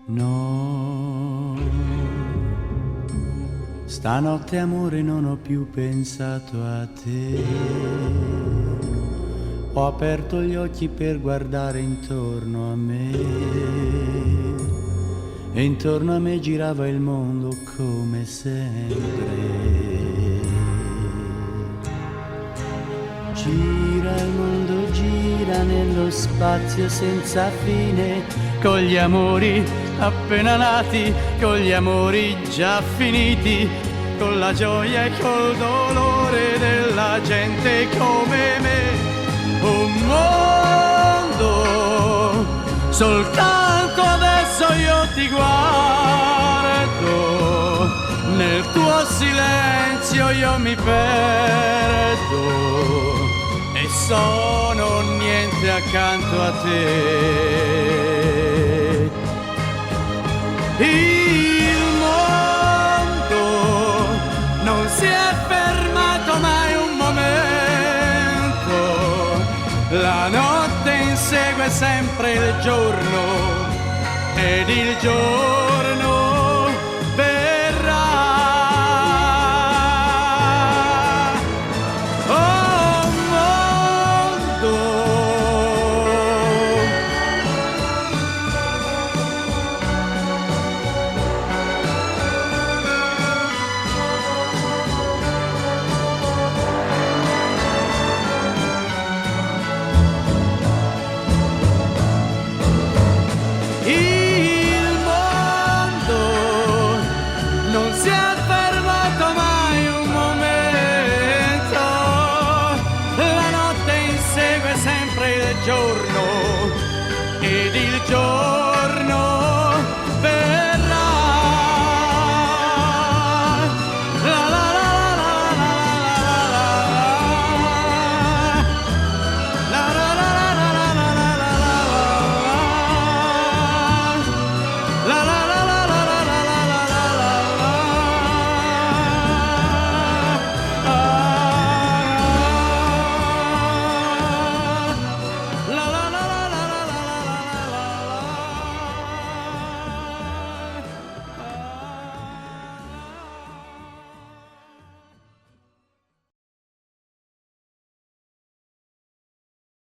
No, stanotte amore non ho più pensato a te. Ho aperto gli occhi per guardare intorno a me e intorno a me girava il mondo come sempre. Gira il mondo, gira nello spazio senza fine, con gli amori appena nati, con gli amori già finiti, con la gioia e col dolore della gente come me. Un mondo, soltanto adesso io ti guardo, nel tuo silenzio io mi perdo. E sono niente accanto a te. Il mondo non si è fermato mai un momento, la notte insegue sempre il giorno ed il giorno verrà. Giorno